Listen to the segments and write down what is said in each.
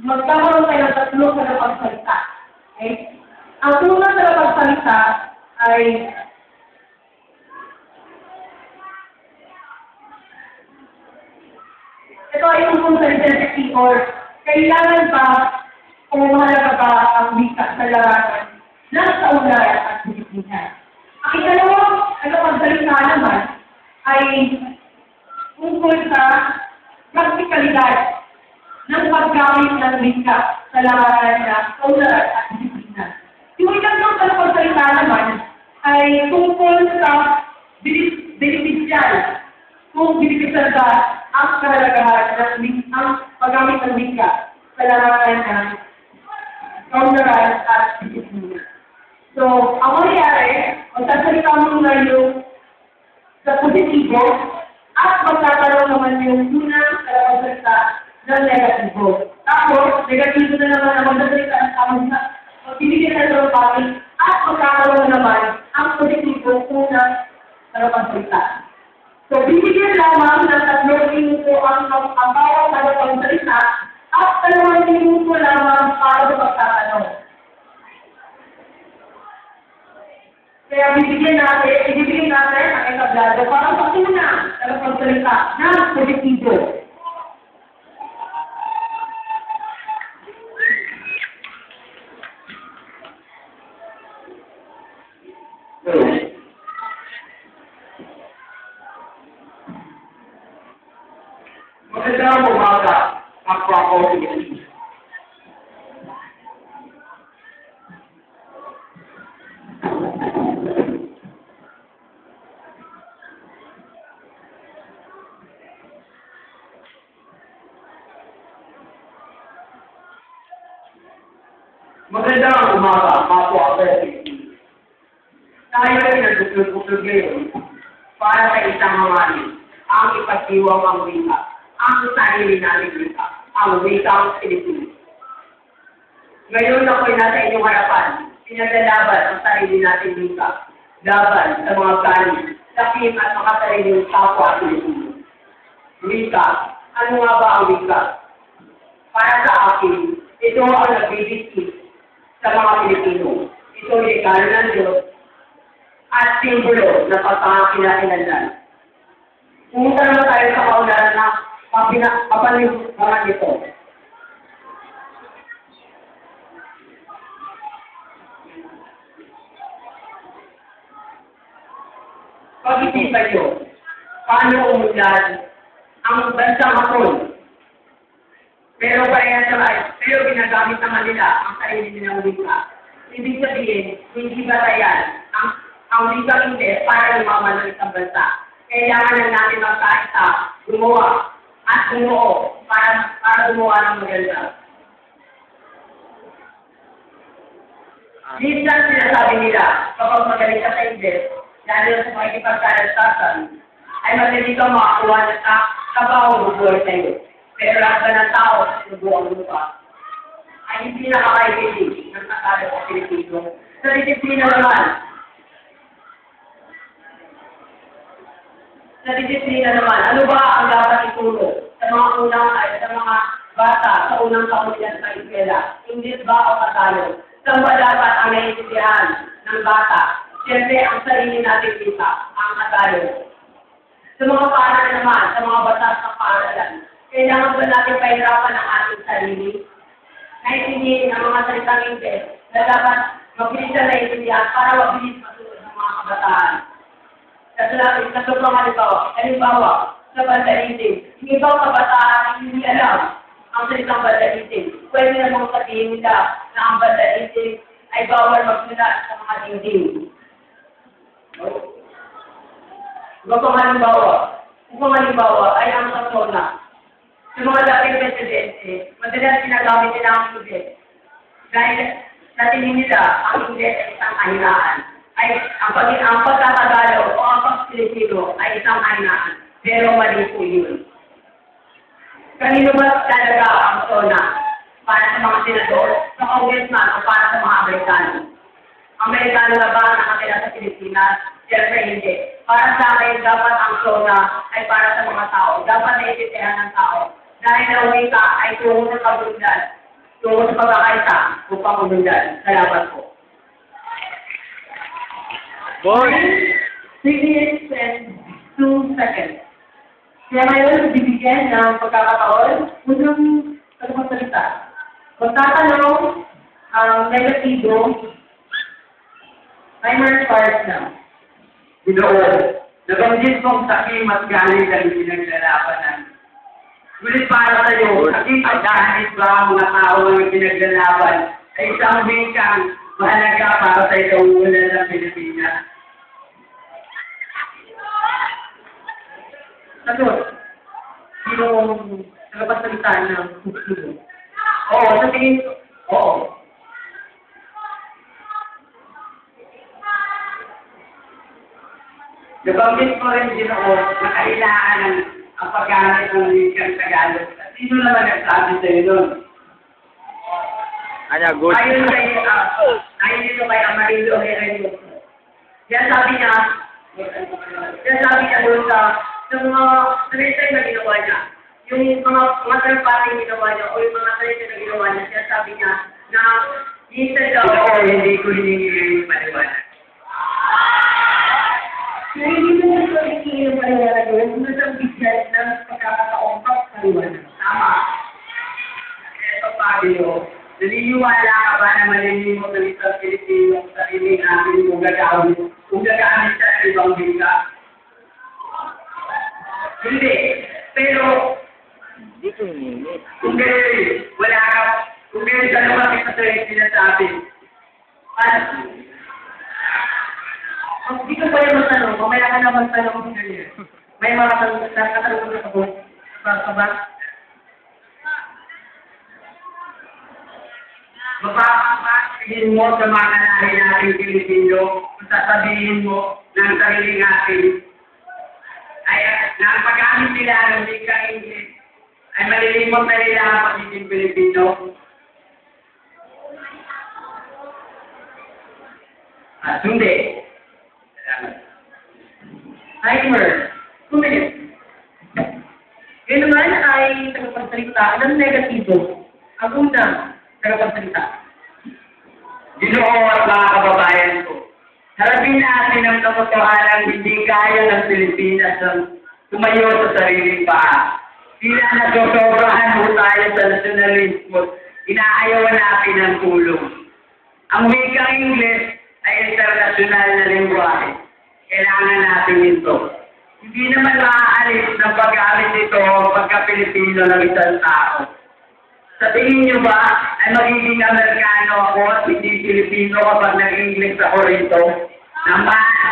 Magkakaroon tayo ng tatlong tagapagsalita. Okay? Ang unang tagapagsalita ay ito ay tungkol sa identity or kailangan ba o mahalaga ba ang wika sa larangan ng kaugnayan at disiplina. Ang ikalawang tagapagsalita naman ay tungkol sa praktikalidad ng paggamit ng wika sa larangan ng kaugnayan at disiplina. Yung ikatlong tagapagsalita naman ay tungkol sa beneficial. Kung beneficial ba ang kahalagahan ng paggamit ng wika sa larangan ng kaugnayan at disiplina. So, ang mangyayari, magsasalita muna yung sa positibo at magtatanong naman yung unang tagapagsalita ng negatibo. Tapos, negatibo na naman ang magsasalita ng tamang na magbibigyan na ng topic at magkakaroon naman ang positibo unang tagapagsalita. So, bibigyan lamang ng 3 minuto ang bawat tagapagsalita at 2 minuto lamang para sa pagtatanong. Kaya ibibigyan natin ang entablado para sa unang tagapagsalita ng positibo. Magandang umaga, kapwa ko Pilipinas. Magandang umaga, kapwa ko Pilipinas. Tayo ay nagbuklod-buklod ngayon para sa isang hangarin, ang ipagdiwang ang wika. Ang sarili namin wika, ang wikang Pilipinas. Ngayon ako'y nasa inyong harapan, pinaglalaban ang sarili natin wika, laban sa mga galing, sakim at makasariling kapwa Pilipinas. Wika, ano nga ba ang wika? Para sa akin, ito ang nagbibigay sa mga Pilipino. Ito ay regalo ng Diyos at simbolo ng pagkakakinailangan. Pumunta naman tayo sa kaunahan na papalimutan ito. Pag-isipan nyo, paano umunlad ang bansang Hapon? Pero ginagamit naman nila ang sarili nilang wika. Ibig sabihin, hindi batayan ang wika hindi para lumaman ng isang bansa. Kailangan lang natin magkaisa, gumawa, at bumuo para gumawa ng maganda. Minsan sinasabi nila, kapag magaling ka sa Ingles, lalo sa mga ipagkalastasan, ay magaling ka makakuha na sa kabaho bubuhay sa iyo. Pero lahat ba ng tao sa sinubuang lupa ay hindi nakakaibilig ng kasada sa Pilipino. Sa disiplina naman, ano ba ang dapat ituro sa mga bata sa unang taon nila sa eskwela? English ba o Tagalog? Saan ba dapat ang naiintindihan ng bata? Siyempre, ang sarili natin dito, ang Tagalog. Sa mga paaralan naman, sa mga batas ng paaralan, kailangan ba natin pahirapan ang ating sarili? Naiintindihin ang mga salitang English na dapat mabilis na naiintindihan para mabilis masunod ng mga kabataan. Sa sobrang halimbawa, sa bandalitin, yung ibang kabataan hindi alam ang salitang bandalitin. Pwede namang sabihin nila na ang bandalitin ay bawal magsulat sa mga dingding. Kung halimbawa ay ang kasona. Sa mga dating presidente, madalas ginagamit nila ang English. Dahil sa tingin nila, ang English ay isang kahinaan. Ang pagkakagalaw o ang pag-Pilipino ay isang kahinaan. Pero mali po yun. Kanino ba talaga ang sona? Para sa mga senador, sa congressman o para sa mga Amerikano. Amerikano na ba ang nakatira sa Pilipinas? Siyempre hindi. Para sa akin, dapat ang SONA ay para sa mga tao. Dapat naiintindihan ng tao. Dahil ang wika ay tungo sa kabulugan. Tungo sa pagkakaisa upang kabulugan. Salamat po. Boy! 3 minutes and 2 seconds. Kaya ngayon, bibigyan ng pagkakataon, unang tagapagsalita. Magtatanong ang negatibo, timer starts now. Ginoo, nabanggit mong sakim at galing ang pinaglalabanan. Ngunit para sa iyo, sakim at galit ba ang mga tao ng pinaglalaban ay isang wikang mahalaga para sa ikauunan ng Pilipinas? Sagot. Sino ang tagapagsalita ng negatibo? Oo, sa tingin ko, oo. Nabanggit ko rin Ginoo na kailangan ang paggamit ng wikang Tagalog. At sino naman nagsabi sa'yo nun? Anya, good. Ayon dito kay Amarillo Herrero. Yan sabi niya doon sa mga salita na ginawa niya. Yung mga third party ginawa niya o yung mga salita na ginawa niya, yan sabi niya na minsan daw, Oo, hindi ko hiningi yung paliwanag. Kaya hindi mo ito hindi yung paliwanag doon, kung nasang bigyan ng pagkakataong paliwanag. tama. Eto, Pablo, naniniwala ka ba na malilimot ng isang Pilipino sa sarili natin kung gagamit sa ibang wika? Hindi. Pero, Dito minit. kung gano'n, wala ka, kung gano'n ka naman kita sa sinasabi. Hindi ko pa yung magtanong, mamaya ka na magtanong kung ganyan. May mga katanong na ako. Ba? Mapapapagin mo sa mga lahi nating Pilipino, kung sasabihin mo ng sarili natin, ay na ang paggamit nila ng wika English, ay malilimot na nila ang pagiging Pilipino. At hindi. Timer. 2 minutes. Yun naman ay tagapagsalita ng negatibo. Ang unang tagapagsalita. Ginoo at mga kababayan ko, harapin natin ang katotohanan hindi kaya ng Pilipinas ang tumayo sa sariling paa. Sila nagsosobrahan mo tayo sa nasyonalismo, inaayaw natin ang tulong. Ang wikang Ingles ay internasyonal na lingwahe. Kailangan natin ito. Hindi naman maaalis ng pag-aalit nito pagka-Pilipino ng isang tao. Sa tingin nyo ba ay magiging Amerikano ako at hindi Pilipino kapag nag-English ako rito? Naman,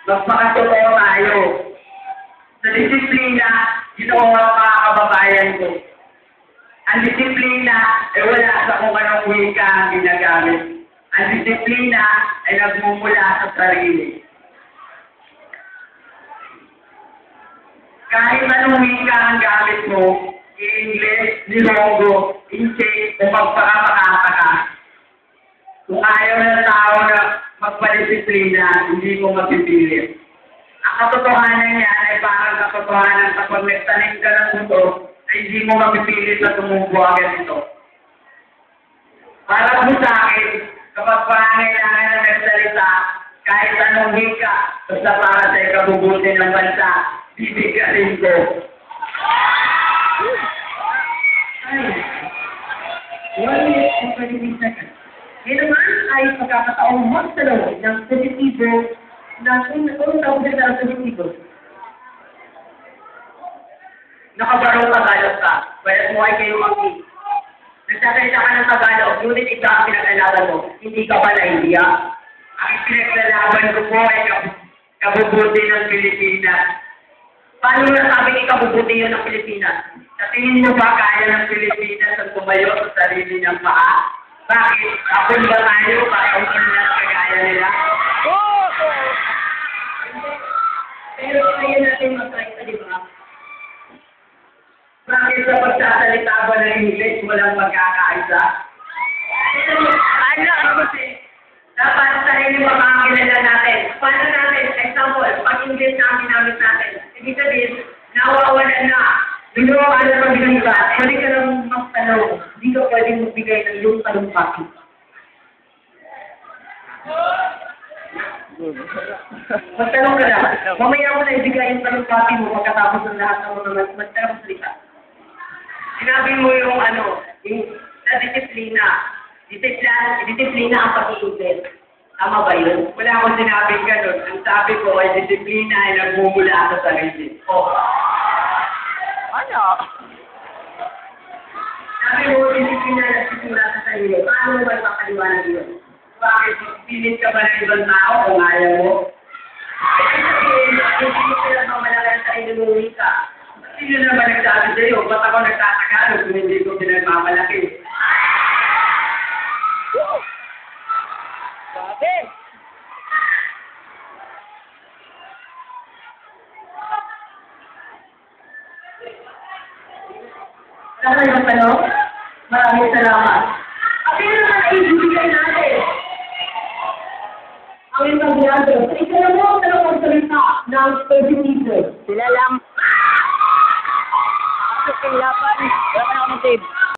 magpakatotoo tayo. Sa disiplina, Ginoo ang mga kababayan ko. Ang disiplina ay wala sa kung anong wika ang ginagamit. Ang disiplina ay nagmumula sa sarili. Kahit anong wika ang gamit mo, i-English, Ilonggo, Inche, o magpakamakaka. Kung ayaw ng tao na magpadisiplina, hindi mo mapipilit. Ang katotohanan niya ay parang katotohanan kapag nagtanim ka ng mundo, ay hindi mo mapipilit na tumubo agad ito. Para po sa akin, kapag pangangailangan na nagsalita, kahit anong wika, basta para sa ikabubuti ng bansa, bibigyan ko. Ay. 1 minute and 23 seconds. Yun naman ay pagkakataong magtanong ng positibo ng unang tawag na positibo. Nakabarong Tagalog ka, pwede mo ay kayo mag-i. Nagsasalita ka ng Tagalog, ngunit ikaw ang pinaglalaban mo, hindi ka ba naiiyak? Ang pinaglalaban ko po ay kabubuti ng Pilipinas. Paano mo nasabing ikabubuti yun ng Pilipinas? Sa tingin mo ba kaya ng Pilipinas ang tumayo sa sarili niyang paa? Bakit? Kapon ba tayo para kung kagaya nila? Pero kaya natin mag-try, di ba? Bakit sa pagsasalita ba ng English walang pagkakaisa? Ano kasi? Dapat sarili pa makakilala natin. Paano natin? Example, pag English na ginamit natin, ibig sabihin, nawawalan na. Hindi mo alam pag ginagawa. Pwede ka lang magtanong. Hindi ka pwedeng magbigay ng yung talumpati. Magtanong ka lang. Mamaya mo na ibigay yung talumpati mo pagkatapos ng lahat ng mga magtanong salita. Sinabi mo yung yung sa disiplina. Disiplina ang pag-iinggit. Tama ba yun? Wala akong sinabing ganun. Ang sabi ko ay disiplina ay nagmumula sa sarili. Oh. Ano? Sabi mo, disiplina ay nagsimula sa sarili. Paano mo ba ipapaliwanag yun? Bakit pilit ka ba ng ibang tao kung ayaw mo? Ay sabihin, hindi sila mamalakan sa sarili ka. Sino naman nagsabi sa'yo? Ba't ako nagtatagalog kung hindi ko pinagmamalaki? Sabi! Wala kayong tanong? Maraming salamat. At yun naman ay ibibigay natin. Ang entablado. Sa isa na mo ang salita ng 30 meters. Sila lang. Ako sa laban. Wala ka na akong tape.